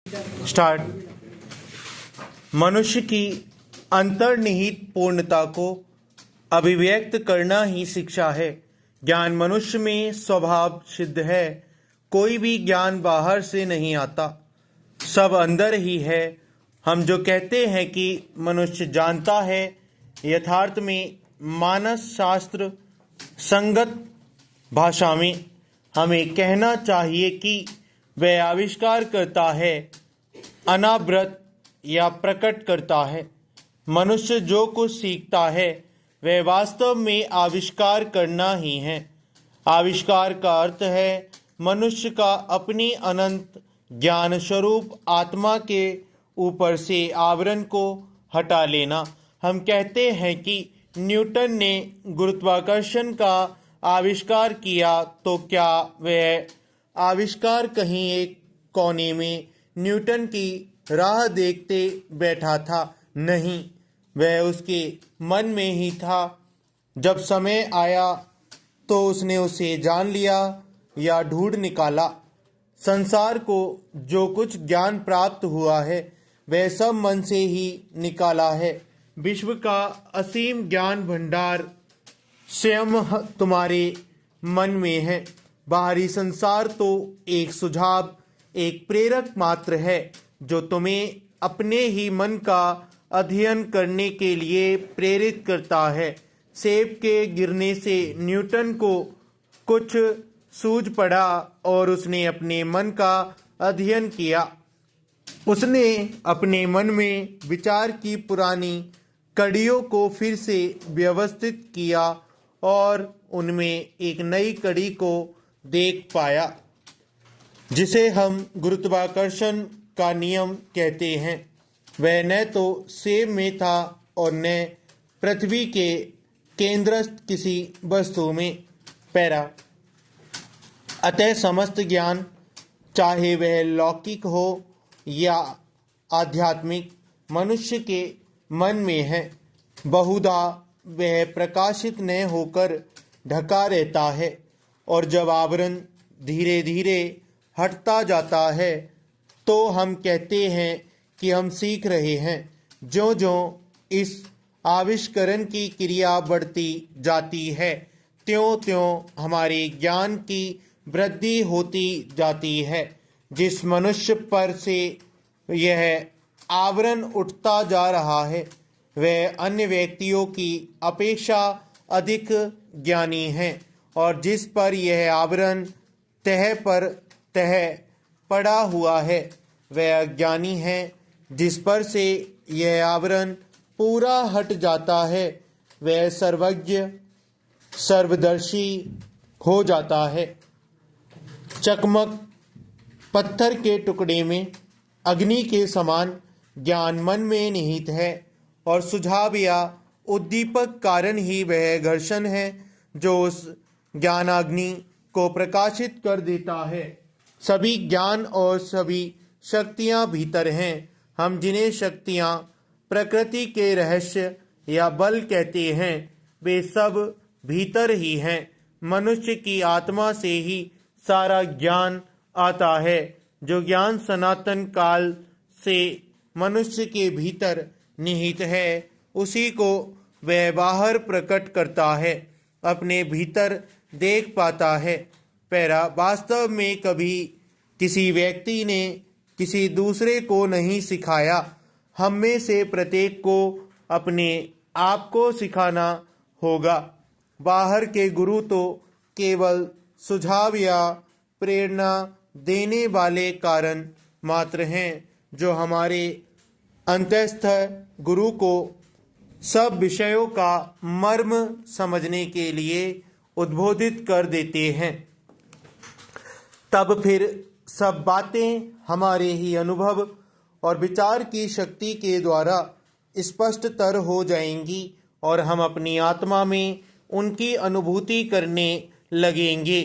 Start. मनुष्य की अंतर्निहित पूर्णता को अभिव्यक्त करना ही शिक्षा है। ज्ञान मनुष्य में स्वभाव सिद्ध है। कोई भी ज्ञान बाहर से नहीं आता, सब अंदर ही है। हम जो कहते हैं कि मनुष्य जानता है, यथार्थ में मानस शास्त्र संगत भाषा में हमें कहना चाहिए कि वह आविष्कार करता है, अनावृत या प्रकट करता है। मनुष्य जो कुछ सीखता है वह वास्तव में आविष्कार करना ही है। आविष्कार का अर्थ है मनुष्य का अपनी अनंत ज्ञान स्वरूप आत्मा के ऊपर से आवरण को हटा लेना। हम कहते हैं कि न्यूटन ने गुरुत्वाकर्षण का आविष्कार किया, तो क्या वह आविष्कार कहीं एक कोने में न्यूटन की राह देखते बैठा था? नहीं, वह उसके मन में ही था। जब समय आया तो उसने उसे जान लिया या ढूंढ निकाला। संसार को जो कुछ ज्ञान प्राप्त हुआ है वह सब मन से ही निकाला है। विश्व का असीम ज्ञान भंडार स्वयं तुम्हारे मन में है। बाहरी संसार तो एक सुझाव, एक प्रेरक मात्र है जो तुम्हें अपने ही मन का अध्ययन करने के लिए प्रेरित करता है। सेब के गिरने से न्यूटन को कुछ सूझ पड़ा और उसने अपने मन का अध्ययन किया। उसने अपने मन में विचार की पुरानी कड़ियों को फिर से व्यवस्थित किया और उनमें एक नई कड़ी को देख पाया, जिसे हम गुरुत्वाकर्षण का नियम कहते हैं। वह न तो सेब में था और न पृथ्वी के केंद्रस्थ किसी वस्तु में। पैरा। अतः समस्त ज्ञान, चाहे वह लौकिक हो या आध्यात्मिक, मनुष्य के मन में है। बहुधा वह प्रकाशित न होकर ढका रहता है, और जब आवरण धीरे धीरे हटता जाता है तो हम कहते हैं कि हम सीख रहे हैं। ज्यों ज्यों इस आविष्करण की क्रिया बढ़ती जाती है, त्यों त्यों हमारे ज्ञान की वृद्धि होती जाती है। जिस मनुष्य पर से यह आवरण उठता जा रहा है वह अन्य व्यक्तियों की अपेक्षा अधिक ज्ञानी है, और जिस पर यह आवरण तह पर तह पड़ा हुआ है वह अज्ञानी है। जिस पर से यह आवरण पूरा हट जाता है वह सर्वज्ञ सर्वदर्शी हो जाता है। चकमक पत्थर के टुकड़े में अग्नि के समान ज्ञान मन में निहित है, और सुझाव या उद्दीपक कारण ही वह घर्षण है जो उस ज्ञानाग्नि को प्रकाशित कर देता है। सभी ज्ञान और सभी शक्तियां भीतर हैं। हम जिन्हें शक्तियां प्रकृति के रहस्य या बल कहते हैं वे सब भीतर ही हैं। मनुष्य की आत्मा से ही सारा ज्ञान आता है। जो ज्ञान सनातन काल से मनुष्य के भीतर निहित है उसी को वह बाहर प्रकट करता है, अपने भीतर देख पाता है। पैरा। वास्तव में कभी किसी व्यक्ति ने किसी दूसरे को नहीं सिखाया। हम में से प्रत्येक को अपने आप को सिखाना होगा। बाहर के गुरु तो केवल सुझाव या प्रेरणा देने वाले कारण मात्र हैं, जो हमारे अंतस्थ गुरु को सब विषयों का मर्म समझने के लिए उद्बोधित कर देते हैं। तब फिर सब बातें हमारे ही अनुभव और विचार की शक्ति के द्वारा स्पष्टतर हो जाएंगी और हम अपनी आत्मा में उनकी अनुभूति करने लगेंगे।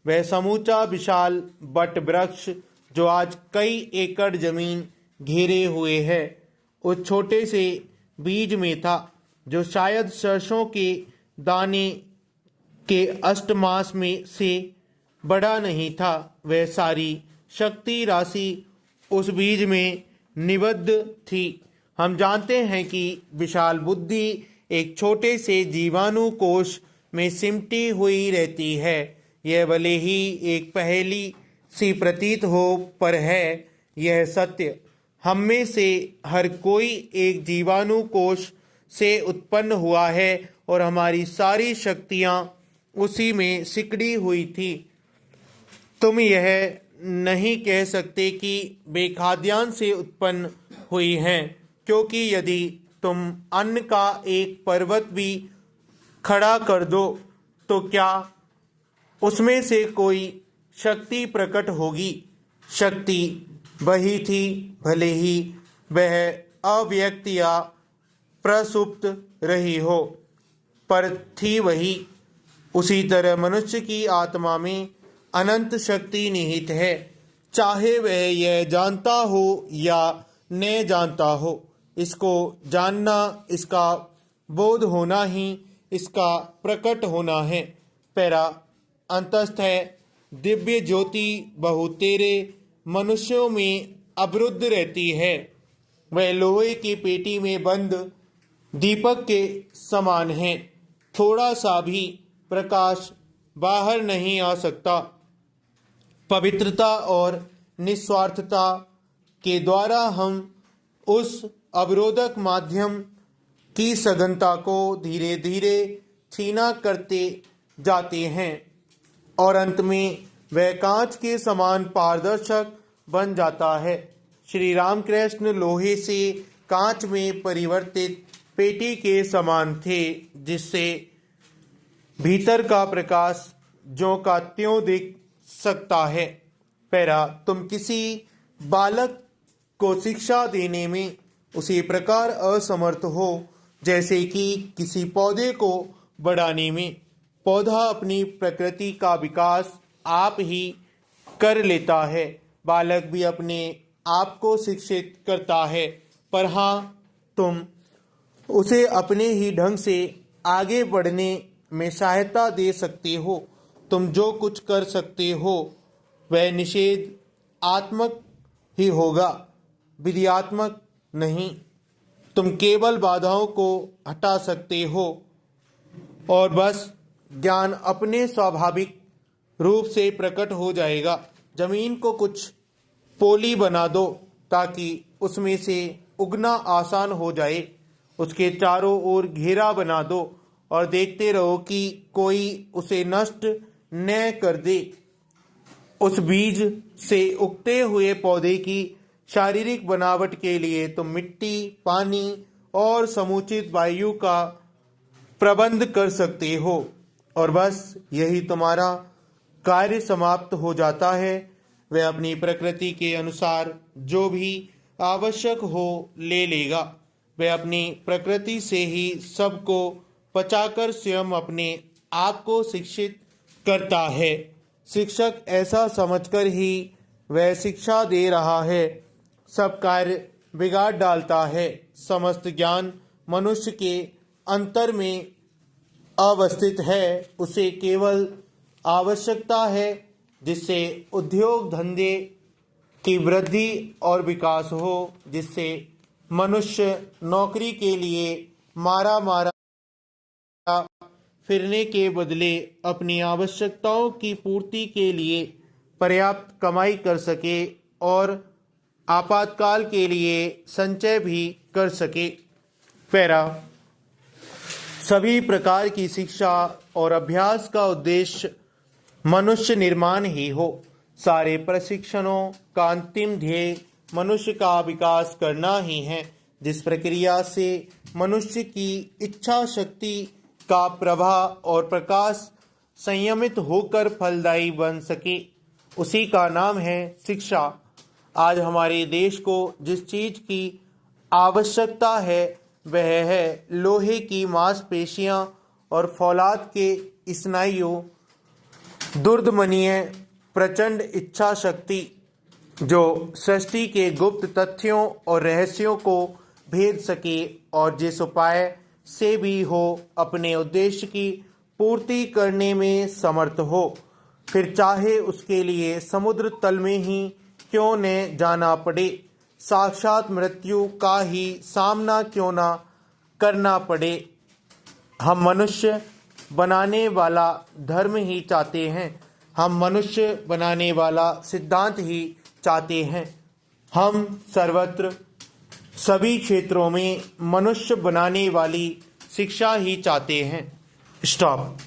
वह समूचा विशाल बट वृक्ष जो आज कई एकड़ जमीन घेरे हुए है, उस छोटे से बीज में था जो शायद सरसों के दाने के अष्टमास में से बड़ा नहीं था। वह सारी शक्ति राशि उस बीज में निबद्ध थी। हम जानते हैं कि विशाल बुद्धि एक छोटे से जीवाणु कोश में सिमटी हुई रहती है। यह भले ही एक पहेली सी प्रतीत हो, पर है यह सत्य। हम में से हर कोई एक जीवाणु कोश से उत्पन्न हुआ है और हमारी सारी शक्तियां उसी में सिकड़ी हुई थी। तुम यह नहीं कह सकते कि वे खाद्यान्न से उत्पन्न हुई हैं, क्योंकि यदि तुम अन्न का एक पर्वत भी खड़ा कर दो तो क्या उसमें से कोई शक्ति प्रकट होगी? शक्ति वही थी, भले ही वह अव्यक्त या प्रसुप्त रही हो, पर थी वही। उसी तरह मनुष्य की आत्मा में अनंत शक्ति निहित है, चाहे वह यह जानता हो या न जानता हो। इसको जानना, इसका बोध होना ही इसका प्रकट होना है। पैरा अंतस्थ है, दिव्य ज्योति बहुतेरे मनुष्यों में अवरुद्ध रहती है। वह लोहे की पेटी में बंद दीपक के समान है। थोड़ा सा भी प्रकाश बाहर नहीं आ सकता। पवित्रता और निस्वार्थता के द्वारा हम उस अवरोधक माध्यम की सघनता को धीरे धीरे छीना करते जाते हैं और अंत में वह कांच के समान पारदर्शक बन जाता है। श्री रामकृष्ण लोहे से कांच में परिवर्तित पेटी के समान थे, जिससे भीतर का प्रकाश ज्यों का त्यों दिख सकता है। पैरा तुम किसी बालक को शिक्षा देने में उसी प्रकार असमर्थ हो जैसे कि किसी पौधे को बढ़ाने में। पौधा अपनी प्रकृति का विकास आप ही कर लेता है। बालक भी अपने आप को शिक्षित करता है, पर हाँ, तुम उसे अपने ही ढंग से आगे बढ़ने में सहायता दे सकते हो। तुम जो कुछ कर सकते हो वह निषेध आत्मक ही होगा, विधियात्मक नहीं। तुम केवल बाधाओं को हटा सकते हो और बस ज्ञान अपने स्वाभाविक रूप से प्रकट हो जाएगा। जमीन को कुछ पोली बना दो ताकि उसमें से उगना आसान हो जाए। उसके चारों ओर घेरा बना दो और देखते रहो कि कोई उसे नष्ट न कर दे। उस बीज से उगते हुए पौधे की शारीरिक बनावट के लिए तुम मिट्टी, पानी और समुचित वायु का प्रबंध कर सकते हो और बस यही तुम्हारा कार्य समाप्त हो जाता है। वह अपनी प्रकृति के अनुसार जो भी आवश्यक हो ले लेगा। वह अपनी प्रकृति से ही सबको पचाकर स्वयं अपने आप को शिक्षित करता है। शिक्षक ऐसा समझकर ही वह शिक्षा दे रहा है, सब कार्य बिगाड़ डालता है। समस्त ज्ञान मनुष्य के अंतर में अवस्थित है। उसे केवल आवश्यकता है जिससे उद्योग धंधे की वृद्धि और विकास हो, जिससे मनुष्य नौकरी के लिए मारा फिरने के बदले अपनी आवश्यकताओं की पूर्ति के लिए पर्याप्त कमाई कर सके और आपातकाल के लिए संचय भी कर सके। पैरा सभी प्रकार की शिक्षा और अभ्यास का उद्देश्य मनुष्य निर्माण ही हो। सारे प्रशिक्षणों का अंतिम ध्येय मनुष्य का विकास करना ही है। जिस प्रक्रिया से मनुष्य की इच्छा शक्ति का प्रवाह और प्रकाश संयमित होकर फलदायी बन सके, उसी का नाम है शिक्षा। आज हमारे देश को जिस चीज की आवश्यकता है वह है लोहे की मांसपेशियां और फौलाद के स्नायुओं, दुर्दमनीय प्रचंड इच्छा शक्ति जो सृष्टि के गुप्त तथ्यों और रहस्यों को भेद सके और जिस उपाय से भी हो अपने उद्देश्य की पूर्ति करने में समर्थ हो, फिर चाहे उसके लिए समुद्र तल में ही क्यों न जाना पड़े, साक्षात मृत्यु का ही सामना क्यों ना करना पड़े, हम मनुष्य बनाने वाला धर्म ही चाहते हैं, हम मनुष्य बनाने वाला सिद्धांत ही चाहते हैं। हम सर्वत्र सभी क्षेत्रों में मनुष्य बनाने वाली शिक्षा ही चाहते हैं। स्टॉप।